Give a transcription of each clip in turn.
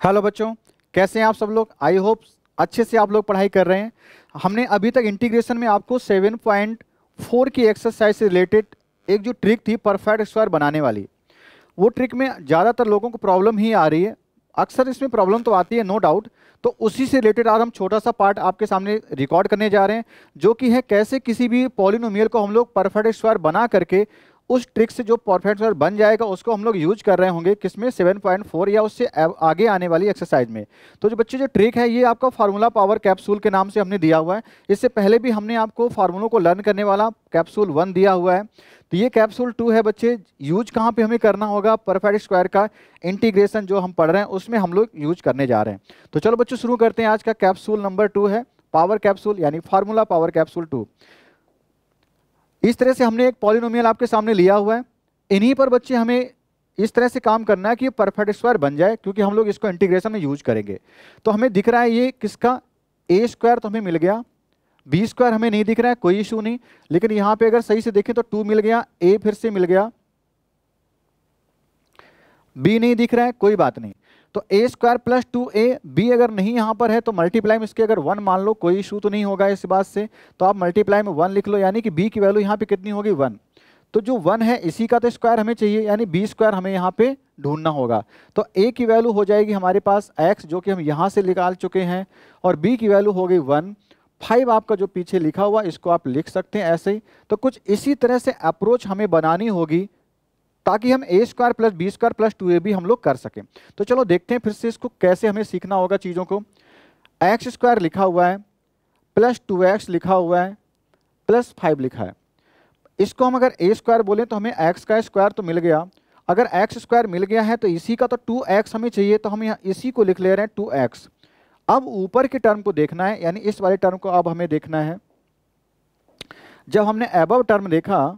Hello बच्चों, कैसे हैं आप सब लोग। आई होप अच्छे से आप लोग पढ़ाई कर रहे हैं। हमने अभी तक इंटीग्रेशन में आपको 7.4 की एक्सरसाइज से रिलेटेड एक जो ट्रिक थी परफेक्ट स्क्वायर बनाने वाली, वो ट्रिक में ज़्यादातर लोगों को प्रॉब्लम ही आ रही है। अक्सर इसमें प्रॉब्लम तो आती है, नो डाउट। तो उसी से रिलेटेड आज हम छोटा सा पार्ट आपके सामने रिकॉर्ड करने जा रहे हैं, जो कि है कैसे किसी भी पॉलिनोमियल को हम लोग परफेक्ट स्क्वायर बना करके उस ट्रिक से जो परफेक्ट स्क्वायर बन जाएगा उसको हम लोग यूज कर रहे होंगे किसमें 7.4 या उससे आगे आने वाली एक्सरसाइज में। तो जो बच्चे जो ट्रिक है ये आपका फार्मूला पावर कैप्सूल के नाम से हमने दिया हुआ है। इससे पहले भी हमने आपको फार्मूलों को लर्न करने वाला कैप्सूल 1 दिया हुआ है। तो ये कैप्सूल 2 है बच्चे। यूज कहाँ पे हमें करना होगा, परफेक्ट स्क्वायर का इंटीग्रेशन जो हम पढ़ रहे हैं उसमें हम लोग यूज करने जा रहे हैं। तो चलो बच्चों शुरू करते हैं। आज का कैप्सूल नंबर 2 है पावर कैप्सूल यानी फार्मूला पावर कैप्सूल 2। इस तरह से हमने एक पॉलिनोमियल आपके सामने लिया हुआ है। इन्हीं पर बच्चे हमें इस तरह से काम करना है कि परफेक्ट स्क्वायर बन जाए, क्योंकि हम लोग इसको इंटीग्रेशन में यूज करेंगे। तो हमें दिख रहा है ये किसका, ए स्क्वायर तो हमें मिल गया, बी स्क्वायर हमें नहीं दिख रहा है, कोई इशू नहीं। लेकिन यहाँ पे अगर सही से देखें तो 2 मिल गया, ए फिर से मिल गया, बी नहीं दिख रहा है, कोई बात नहीं। तो ए स्क्वायर प्लस 2a, बी अगर नहीं यहाँ पर है तो मल्टीप्लाई में इसके अगर 1 मान लो, कोई इशू तो नहीं होगा इस बात से। तो आप मल्टीप्लाई में 1 लिख लो, यानी कि बी की वैल्यू यहाँ पे कितनी होगी 1। तो जो 1 है इसी का तो स्क्वायर हमें चाहिए, यानी बी स्क्वायर हमें यहाँ पे ढूंढना होगा। तो a की वैल्यू हो जाएगी हमारे पास x, जो कि हम यहाँ से निकाल चुके हैं, और b की वैल्यू हो गई 1। 5 आपका जो पीछे लिखा हुआ इसको आप लिख सकते हैं ऐसे ही। तो कुछ इसी तरह से अप्रोच हमें बनानी होगी ताकि हम A square plus B square plus 2ab हम लोग कर सकें। तो चलो देखते हैं फिर से इसको कैसे हमें सीखना होगा चीज़ों को। एक्स स्क्वायर लिखा हुआ है, प्लस 2x लिखा हुआ है, प्लस 5 लिखा है। इसको हम अगर ए स्क्वायर बोलें तो हमें एक्स का स्क्वायर तो मिल गया। अगर एक्स स्क्वायर मिल गया है तो इसी का तो 2x हमें चाहिए, तो हम यहाँ इसी को लिख ले रहे हैं 2x। अब ऊपर के टर्म को देखना है, यानी इस वाले टर्म को अब हमें देखना है। जब हमने अबव टर्म देखा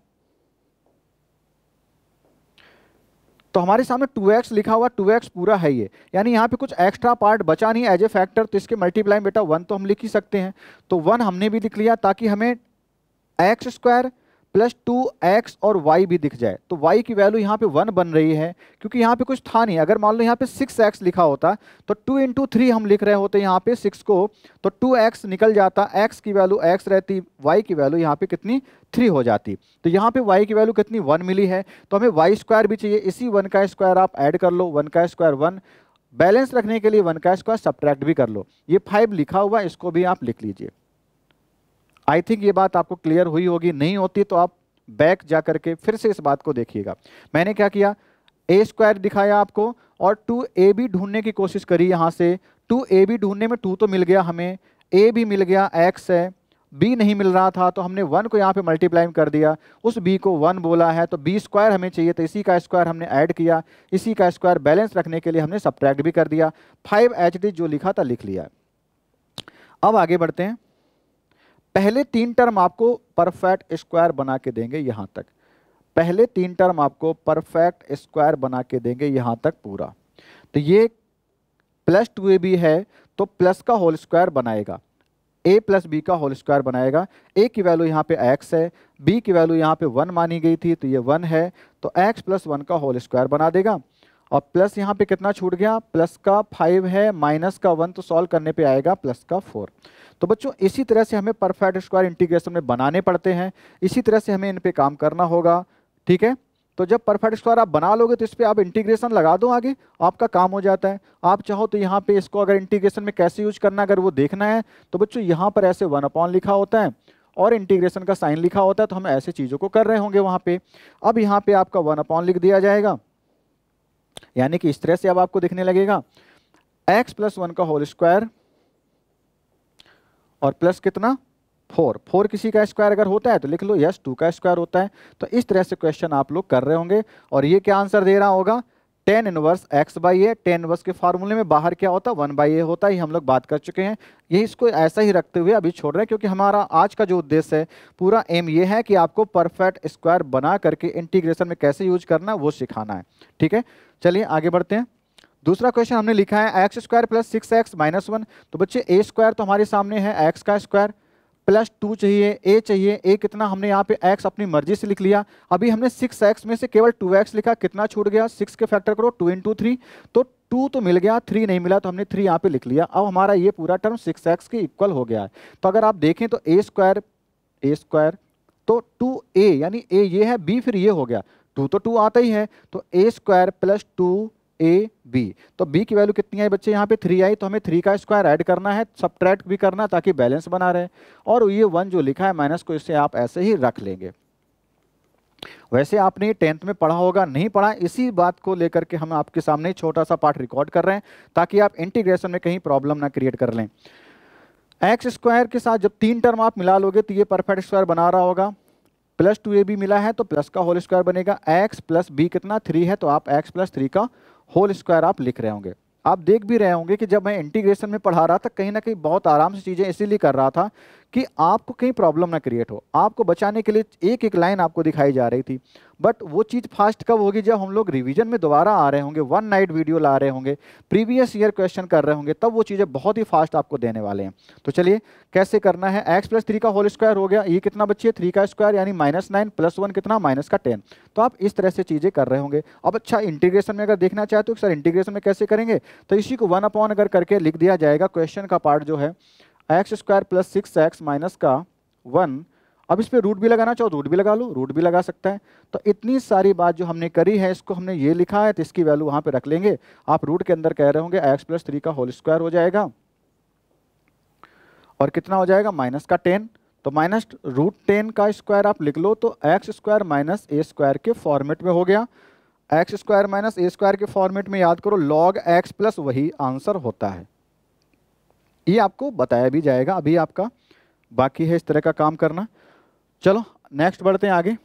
तो हमारे सामने 2x लिखा हुआ, 2x पूरा है ये, यानी यहाँ पे कुछ एक्स्ट्रा पार्ट बचा नहीं एज ए फैक्टर, तो इसके मल्टीप्लाई में बेटा 1 तो हम लिख ही सकते हैं। तो 1 हमने भी लिख लिया ताकि हमें एक्स स्क्वायर प्लस 2x और y भी दिख जाए। तो y की वैल्यू यहाँ पे 1 बन रही है, क्योंकि यहाँ पे कुछ था नहीं। अगर मान लो यहाँ पे 6x लिखा होता तो 2 इंटू 3 हम लिख रहे होते यहाँ पे 6 को, तो 2x निकल जाता, x की वैल्यू x रहती, y की वैल्यू यहाँ पे कितनी 3 हो जाती। तो यहाँ पे y की वैल्यू कितनी 1 मिली है, तो हमें y स्क्वायर भी चाहिए। इसी 1 का स्क्वायर आप ऐड कर लो, 1 का स्क्वायर 1, बैलेंस रखने के लिए 1 का स्क्वायर सब्ट्रैक्ट भी कर लो। ये 5 लिखा हुआ इसको भी आप लिख लीजिए। आई थिंक ये बात आपको क्लियर हुई होगी, नहीं होती तो आप बैक जा करके फिर से इस बात को देखिएगा। मैंने क्या किया, ए स्क्वायर दिखाया आपको और 2ab ढूंढने की कोशिश करी। यहाँ से 2ab ढूंढने में 2 तो मिल गया हमें, a भी मिल गया, x है, b नहीं मिल रहा था तो हमने 1 को यहाँ पे मल्टीप्लाई कर दिया, उस b को 1 बोला है, तो b स्क्वायर हमें चाहिए, तो इसी का स्क्वायर हमने ऐड किया, इसी का स्क्वायर बैलेंस रखने के लिए हमने सब्ट्रैक्ट भी कर दिया। 5hd जो लिखा था लिख लिया। अब आगे बढ़ते हैं। पहले 3 टर्म आपको परफेक्ट स्क्वायर बना के देंगे यहाँ तक, पहले 3 टर्म आपको परफेक्ट स्क्वायर बना के देंगे यहाँ तक पूरा। तो ये प्लस 2ab है तो प्लस का होल स्क्वायर बनाएगा, a प्लस बी का होल स्क्वायर बनाएगा। a की वैल्यू यहाँ पे x है, b की वैल्यू यहाँ पे 1 मानी गई थी तो ये 1 है, तो x प्लस 1 का होल स्क्वायर बना देगा। और प्लस यहाँ पे कितना छूट गया, प्लस का 5 है, माइनस का 1, तो सॉल्व करने पे आएगा प्लस का 4। तो बच्चों इसी तरह से हमें परफेक्ट स्क्वायर इंटीग्रेशन में बनाने पड़ते हैं, इसी तरह से हमें इन पे काम करना होगा, ठीक है। तो जब परफेक्ट स्क्वायर आप बना लोगे तो इस पर आप इंटीग्रेशन लगा दो, आगे आपका काम हो जाता है। आप चाहो तो यहाँ पे इसको अगर इंटीग्रेशन में कैसे यूज करना अगर वो देखना है तो बच्चों यहाँ पर ऐसे 1 लिखा होता है और इंटीग्रेशन का साइन लिखा होता है, तो हम ऐसे चीज़ों को कर रहे होंगे वहाँ पे। अब यहाँ पे आपका 1 लिख दिया जाएगा, यानी कि इस तरह से अब आपको दिखने लगेगा x प्लस 1 का होल स्क्वायर और प्लस कितना 4 किसी का स्क्वायर अगर होता है तो लिख लो यस 2 का स्क्वायर होता है। तो इस तरह से क्वेश्चन आप लोग कर रहे होंगे और ये क्या आंसर दे रहा होगा, tan inverse x by A. tan inverse के फार्मूले में बाहर क्या होता है 1 बाई ए होता है, ये हम लोग बात कर चुके हैं। ये इसको ऐसा ही रखते हुए अभी छोड़ रहे हैं, क्योंकि हमारा आज का जो उद्देश्य है पूरा एम ये है कि आपको परफेक्ट स्क्वायर बना करके इंटीग्रेशन में कैसे यूज करना वो सिखाना है, ठीक है। चलिए आगे बढ़ते हैं। दूसरा क्वेश्चन हमने लिखा है x square plus 6x minus 1। तो बच्चे ए स्क्वायर तो हमारे सामने है x का स्क्वायर, प्लस 2 चाहिए, ए चाहिए, ए कितना हमने यहाँ पे x अपनी मर्जी से लिख लिया। अभी हमने 6x में से केवल 2x लिखा, कितना छूट गया, 6 के फैक्टर करो 2 × 3, तो 2 तो मिल गया, 3 नहीं मिला तो हमने 3 यहाँ पे लिख लिया। अब हमारा ये पूरा टर्म 6x के इक्वल हो गया है। तो अगर आप देखें तो a स्क्वायर तो 2a यानी a ये है, b फिर ये हो गया, 2 तो 2 आता ही है, तो a स्क्वायर प्लस 2ab, तो b की वैल्यू कितनी आई बच्चे, यहाँ पे 3 आई, तो हमें 3 का स्क्वायर ऐड करना है, सब्ट्रैक्ट भी करना ताकि बैलेंस बना रहे, और ये 1 जो लिखा है माइनस को, इससे आप ऐसे ही रख लेंगे। वैसे आपने 10th में पढ़ा होगा, नहीं पढ़ा, इसी बात को लेकर के हम आपके सामने छोटा सा पार्ट रिकॉर्ड कर रहे हैं ताकि आप इंटीग्रेशन में कहीं प्रॉब्लम ना क्रिएट कर लें। एक्स स्क्वायर के साथ जब 3 टर्म आप मिला लोगे तो ये परफेक्ट स्क्वायर बना रहा होगा। प्लस 2ab मिला है तो प्लस का होल स्क्वायर बनेगा। x प्लस b कितना 3 है, तो आप x प्लस 3 का होल स्क्वायर आप लिख रहे होंगे। आप देख भी रहे होंगे कि जब मैं इंटीग्रेशन में पढ़ा रहा था कहीं ना कहीं बहुत आराम से चीज़ें इसीलिए कर रहा था कि आपको कहीं प्रॉब्लम ना क्रिएट हो, आपको बचाने के लिए एक एक लाइन आपको दिखाई जा रही थी। बट वो चीज़ फास्ट कब होगी, जब हम लोग रिवीजन में दोबारा आ रहे होंगे, वन नाइट वीडियो ला रहे होंगे, प्रीवियस ईयर क्वेश्चन कर रहे होंगे, तब वो चीज़ें बहुत ही फास्ट आपको देने वाले हैं। तो चलिए कैसे करना है, x प्लस 3 का होल स्क्वायर हो गया, ये कितना बच्चे 3 का स्क्वायर यानी -9 प्लस 1 कितना माइनस का 10। तो आप इस तरह से चीज़ें कर रहे होंगे। अब अच्छा इंटीग्रेशन में अगर देखना चाहते हो सर इंटीग्रेशन में कैसे करेंगे, तो इसी को 1/, अगर करके लिख दिया जाएगा, क्वेश्चन का पार्ट जो है x square plus 6x minus का 1। अब इस पे रूट भी लगाना चाहो रूट भी लगा लो, रूट भी लगा सकता है। तो इतनी सारी बात जो हमने करी है, इसको हमने ये लिखा है तो इसकी वैल्यू वहां पे रख लेंगे। आप रूट के अंदर कह रहे होंगे x प्लस 3 का होल स्क्वायर हो जाएगा, और कितना हो जाएगा माइनस का 10, तो माइनस रूट 10 का स्क्वायर आप लिख लो, तो एक्स स्क्वायर माइनस ए स्क्वायर के फॉर्मेट में हो गया। एक्स स्क्वायर माइनस ए स्क्वायर के फॉर्मेट में याद करो लॉग एक्स प्लस वही आंसर होता है। ये आपको बताया भी जाएगा, अभी आपका बाकी है इस तरह का काम करना। चलो नेक्स्ट बढ़ते हैं आगे।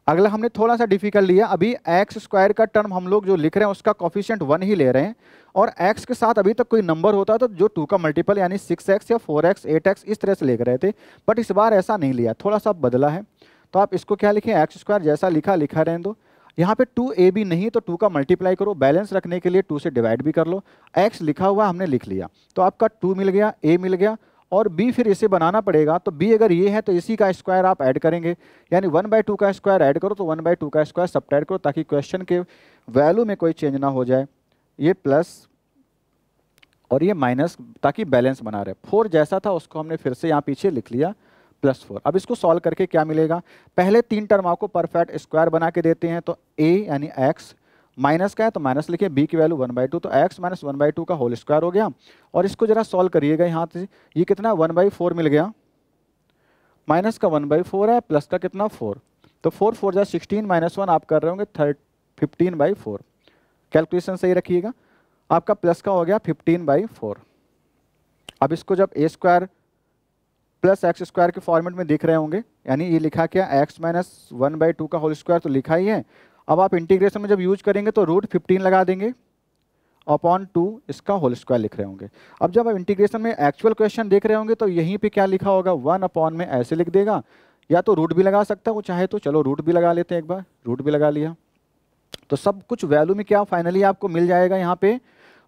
अगला हमने थोड़ा सा डिफिकल्ट लिया, अभी एक्स स्क्वायर का टर्म हम लोग जो लिख रहे हैं उसका कोफिशिएंट 1 ही ले रहे हैं, और x के साथ अभी तक कोई नंबर होता तो जो 2 का मल्टीपल यानी 6x या 4x 8x इस तरह से लेकर रहे थे, बट इस बार ऐसा नहीं लिया, थोड़ा सा बदला है। तो आप इसको क्या लिखें, एक्स स्क्वायर जैसा लिखा रहने दो। यहाँ पे 2ab नहीं तो 2 का मल्टीप्लाई करो, बैलेंस रखने के लिए 2 से डिवाइड भी कर लो। x लिखा हुआ हमने लिख लिया, तो आपका 2 मिल गया, a मिल गया, और b फिर इसे बनाना पड़ेगा। तो b अगर ये है तो इसी का स्क्वायर आप ऐड करेंगे, यानी 1/2 का स्क्वायर ऐड करो तो 1/2 का स्क्वायर सब्ट्रैक्ट करो, ताकि क्वेश्चन के वैल्यू में कोई चेंज ना हो जाए। ये प्लस और ये माइनस, ताकि बैलेंस बना रहे। 4 जैसा था उसको हमने फिर से यहाँ पीछे लिख लिया +4। अब इसको सॉल्व करके क्या मिलेगा, पहले 3 टर्म आपको परफेक्ट स्क्वायर बना के देते हैं। तो a यानी x माइनस का है तो माइनस लिखिए, b की वैल्यू 1/2, तो x माइनस 1/2 का होल स्क्वायर हो गया। और इसको जरा सॉल्व करिएगा, यहाँ से ये कितना 1/4 मिल गया, माइनस का 1/4 है, प्लस का कितना 4, तो 4 4 जा 16 -1 आप कर रहे होंगे 15/4। कैलकुलेशन सही रखिएगा, आपका प्लस का हो गया 15/4। अब इसको जब a square plus x square के फॉर्मेट में दिख रहे होंगे, यानी ये लिखा क्या x माइनस 1/2 का होल स्क्वायर तो लिखा ही है। अब आप इंटीग्रेशन में जब यूज करेंगे तो रूट 15 लगा देंगे अपॉन 2 इसका होल स्क्वायर लिख रहे होंगे। अब जब आप इंटीग्रेशन में एक्चुअल क्वेश्चन देख रहे होंगे तो यहीं पे क्या लिखा होगा 1/, में ऐसे लिख देगा, या तो रूट भी लगा सकता है वो चाहे तो, चलो रूट भी लगा लेते हैं, एक बार रूट भी लगा लिया। तो सब कुछ वैल्यू में क्या फाइनली आपको मिल जाएगा, यहाँ पे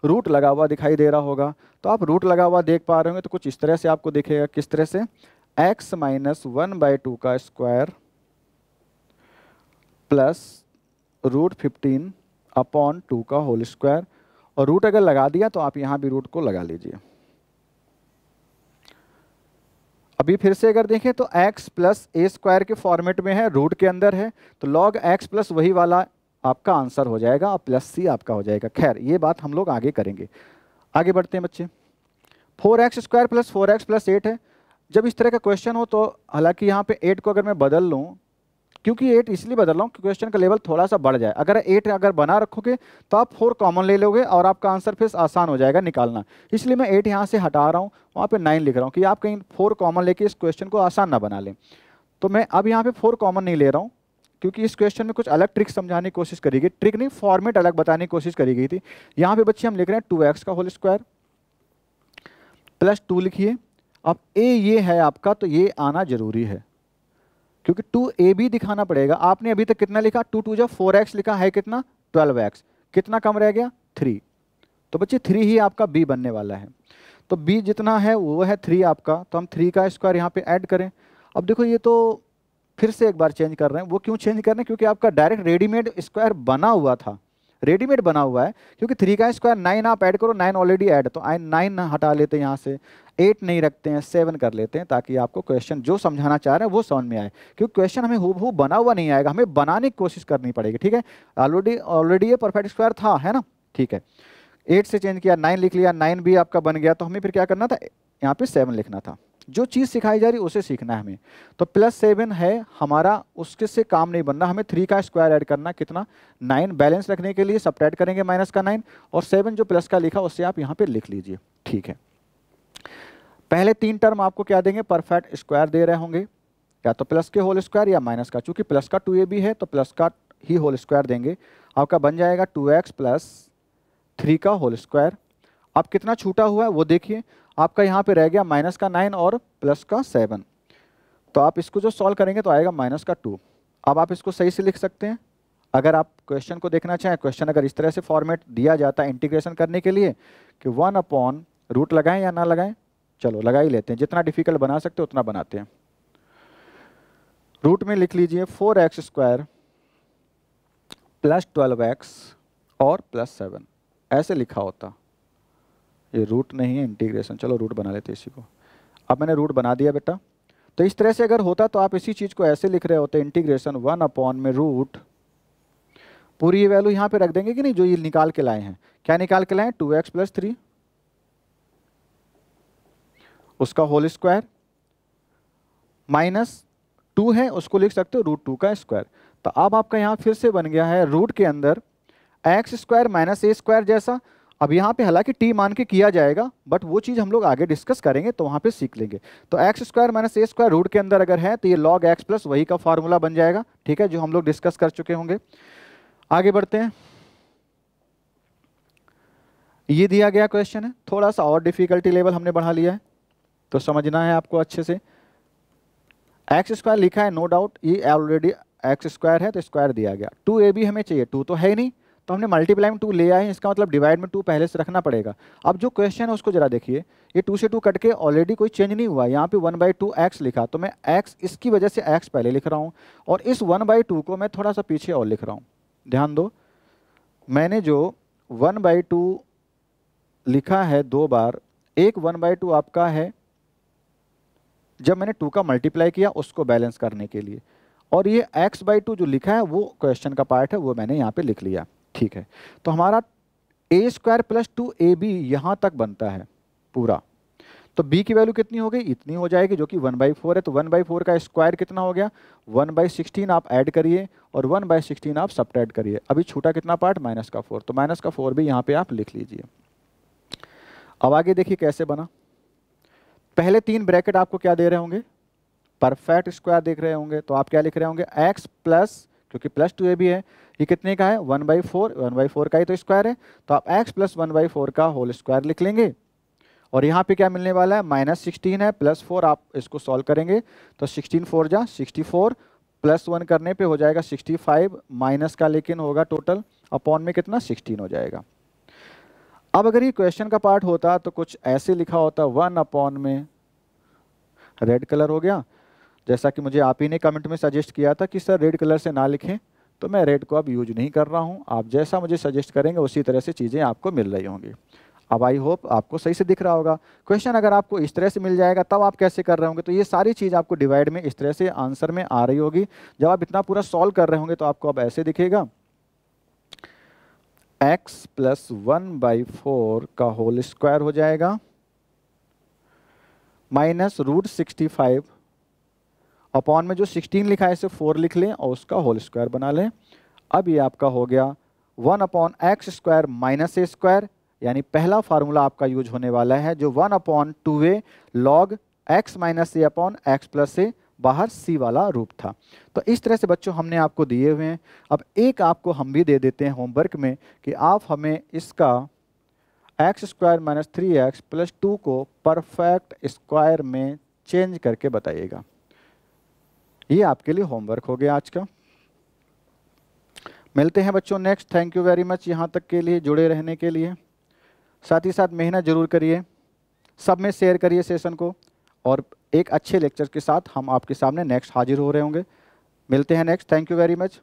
रूट लगा हुआ दिखाई दे रहा होगा। तो आप रूट लगा हुआ देख पा रहे होंगे, तो कुछ इस तरह से आपको दिखेगा, किस तरह से, x माइनस 1/2 का स्क्वायर प्लस रूट 15 अपॉन 2 का होल स्क्वायर, और रूट अगर लगा दिया तो आप यहां भी रूट को लगा लीजिए। अभी फिर से अगर देखें तो x प्लस ए स्क्वायर के फॉर्मेट में है, रूट के अंदर है, तो log x प्लस वही वाला आपका आंसर हो जाएगा, और प्लस c आपका हो जाएगा। खैर ये बात हम लोग आगे करेंगे। आगे बढ़ते हैं बच्चे। 4x square plus 4x plus 8 है। जब इस तरह का क्वेश्चन हो तो हालांकि यहाँ पे 8 को अगर मैं बदल लूँ, क्योंकि 8 इसलिए बदल रहा हूँ कि क्वेश्चन का लेवल थोड़ा सा बढ़ जाए। अगर 8 अगर बना रखोगे तो आप 4 कॉमन ले लोगे और आपका आंसर फिर आसान हो जाएगा निकालना। इसलिए मैं 8 यहाँ से हटा रहा हूँ, वहाँ पे 9 लिख रहा हूँ कि आप कहीं 4 कॉमन लेके इस क्वेश्चन को आसान ना बना लें। तो मैं अब यहाँ पे 4 कॉमन नहीं ले रहा हूँ, क्योंकि इस क्वेश्चन में कुछ अलग ट्रिक समझाने की कोशिश करी गई, ट्रिक नहीं फॉर्मेट अलग बताने की कोशिश करी गई थी। यहाँ पे बच्चे हम लिख रहे हैं 2x का होल स्क्वायर प्लस 2 लिखिए। अब a ये है आपका, तो ये आना जरूरी है, क्योंकि 2ab दिखाना पड़ेगा। आपने अभी तक कितना लिखा, 2 2 4x लिखा है, कितना 12x, कितना कम रह गया 3, तो बच्चे 3 ही आपका b बनने वाला है। तो b जितना है वो है 3 आपका, तो हम 3 का स्क्वायर यहाँ पे ऐड करें। अब देखो ये तो फिर से एक बार चेंज कर रहे हैं। वो क्यों चेंज कर रहे हैं? क्योंकि आपका डायरेक्ट रेडीमेड स्क्वायर बना हुआ था, रेडीमेड बना हुआ है। क्योंकि 3 का स्क्वायर 9 आप ऐड करो, 9 ऑलरेडी ऐड, तो 9 हटा लेते हैं यहाँ से, 8 नहीं रखते हैं, 7 कर लेते हैं, ताकि आपको क्वेश्चन जो समझाना चाह रहे हैं वो समझ में आए। क्योंकि क्वेश्चन हमें हूबहू बना हुआ नहीं आएगा, हमें बनाने की कोशिश करनी पड़ेगी। ठीक है, ऑलरेडी ऑलरेडी ये परफेक्ट स्क्वायर था, है ना। ठीक है, 8 से चेंज किया, 9 लिख लिया, 9 भी आपका बन गया। तो हमें फिर क्या करना था, यहाँ पे 7 लिखना था। जो चीज़ सिखाई जा रही है उसे सीखना है हमें। तो +7 है हमारा, उसके से काम नहीं बनना, हमें 3 का स्क्वायर ऐड करना, कितना 9। बैलेंस रखने के लिए सब्ट्रैक्ट करेंगे माइनस का 9, और 7 जो प्लस का लिखा उससे आप यहाँ पे लिख लीजिए। ठीक है, पहले 3 टर्म आपको क्या देंगे, परफेक्ट स्क्वायर दे रहे होंगे, या तो प्लस के होल स्क्वायर या माइनस का। चूंकि प्लस का 2ab है तो प्लस का ही होल स्क्वायर देंगे। आपका बन जाएगा 2x + 3 का होल स्क्वायर। अब कितना छूटा हुआ है वो देखिए, आपका यहाँ पे रह गया माइनस का 9 और प्लस का 7। तो आप इसको जो सॉल्व करेंगे तो आएगा माइनस का 2। अब आप इसको सही से लिख सकते हैं। अगर आप क्वेश्चन को देखना चाहें, क्वेश्चन अगर इस तरह से फॉर्मेट दिया जाता है इंटीग्रेशन करने के लिए कि 1/रूट लगाएं या ना लगाएं, चलो लगा ही लेते हैं। जितना डिफिकल्ट बना सकते हैं उतना बनाते हैं। रूट में लिख लीजिए 4x² + 12x और +7, ऐसे लिखा होता। ये रूट नहीं है, इंटीग्रेशन। चलो रूट बना लेते हैं इसी को। अब मैंने रूट बना दिया बेटा। तो इस तरह से अगर होता तो आप इसी चीज़ को ऐसे लिख रहे होते, इंटीग्रेशन 1/रूट, पूरी ये वैल्यू यहाँ पे रख देंगे कि नहीं, जो ये निकाल के लाए हैं। क्या निकाल के लाए हैं, 2x + 3 उसका होल स्क्वायर, -2 है उसको लिख सकते हो √2 का स्क्वायर। तो अब आपका यहाँ फिर से बन गया है रूट के अंदर x² - a² जैसा। अब यहाँ पे हालांकि t मान के किया जाएगा, बट वो चीज़ हम लोग आगे डिस्कस करेंगे तो वहाँ पे सीख लेंगे। तो x² - a² रूट के अंदर अगर है तो ये log x प्लस वही का फार्मूला बन जाएगा। ठीक है, जो हम लोग डिस्कस कर चुके होंगे। आगे बढ़ते हैं। ये दिया गया क्वेश्चन है, थोड़ा सा और डिफिकल्टी लेवल हमने बढ़ा लिया है, तो समझना है आपको अच्छे से। x² लिखा है, नो डाउट ये ऑलरेडी x² है तो स्क्वायर दिया गया। 2ab हमें चाहिए, 2 तो है ही नहीं, तो हमने मल्टीप्लाई में 2 ले आए, इसका मतलब डिवाइड में 2 पहले से रखना पड़ेगा। अब जो क्वेश्चन है उसको जरा देखिए, ये 2 से 2 कट के ऑलरेडी कोई चेंज नहीं हुआ। यहाँ पे 1/2x लिखा, तो मैं x इसकी वजह से x पहले लिख रहा हूँ, और इस 1/2 को मैं थोड़ा सा पीछे और लिख रहा हूँ। ध्यान दो, मैंने जो 1/2 लिखा है 2 बार, एक 1/2 आपका है जब मैंने 2 का मल्टीप्लाई किया उसको बैलेंस करने के लिए, और ये x/2 जो लिखा है वो क्वेश्चन का पार्ट है, वो मैंने यहाँ पे लिख लिया। ठीक है, तो हमारा a² + 2ab यहाँ तक बनता है पूरा। तो b की वैल्यू कितनी हो गई, इतनी हो जाएगी, जो कि 1/4 है। तो 1/4 का स्क्वायर कितना हो गया, 1/16 आप ऐड करिए और 1/16 आप सब्ट्रैक्ट करिए। अभी छूटा कितना पार्ट, -4, तो -4 भी यहाँ पे आप लिख लीजिए। अब आगे देखिए कैसे बना। पहले 3 ब्रैकेट आपको क्या दे रहे होंगे, परफेक्ट स्क्वायर देख रहे होंगे, तो आप क्या लिख रहे होंगे, x प्लस, क्योंकि +2ab है, ये कितने का है 1/4 का ही तो स्क्वायर है, तो आप x + 1/4 का होल स्क्वायर लिख लेंगे। और यहाँ पे क्या मिलने वाला है, -16 है, +4 आप इसको सॉल्व करेंगे तो 16 4 जा 64, +1 करने पे हो जाएगा 65, माइनस का लेकिन होगा टोटल, अपॉन में कितना 16 हो जाएगा। अब अगर ये क्वेश्चन का पार्ट होता तो कुछ ऐसे लिखा होता, 1/, रेड कलर हो गया, जैसा कि मुझे आप ही ने कमेंट में सजेस्ट किया था कि सर रेड कलर से ना लिखें, तो मैं रेड को अब यूज नहीं कर रहा हूं। आप जैसा मुझे सजेस्ट करेंगे उसी तरह से चीज़ें आपको मिल रही होंगी। अब आई होप आपको सही से दिख रहा होगा। क्वेश्चन अगर आपको इस तरह से मिल जाएगा तब आप कैसे कर रहे होंगे, तो ये सारी चीज़ आपको डिवाइड में इस तरह से आंसर में आ रही होगी। जब आप इतना पूरा सॉल्व कर रहे होंगे तो आपको अब ऐसे दिखेगा, x + 1/4 का होल स्क्वायर हो जाएगा, -√65, अपॉन में जो 16 लिखा है इसे 4 लिख लें और उसका होल स्क्वायर बना लें। अब ये आपका हो गया 1/x² - a², यानी पहला फार्मूला आपका यूज होने वाला है, जो 1/2a log x - a x + a, बाहर c वाला रूप था। तो इस तरह से बच्चों हमने आपको दिए हुए हैं। अब एक आपको हम भी दे देते हैं होमवर्क में कि आप हमें इसका x² - 3x + 2 को परफेक्ट स्क्वायर में चेंज करके बताइएगा। ये आपके लिए होमवर्क हो गया आज का। मिलते हैं बच्चों next. Thank you very much यहाँ तक के लिए जुड़े रहने के लिए। साथ ही साथ मेहनत जरूर करिए। सब में शेयर करिए सेशन को, और एक अच्छे लेक्चर के साथ हम आपके सामने नेक्स्ट हाजिर हो रहे होंगे। मिलते हैं next. Thank you very much.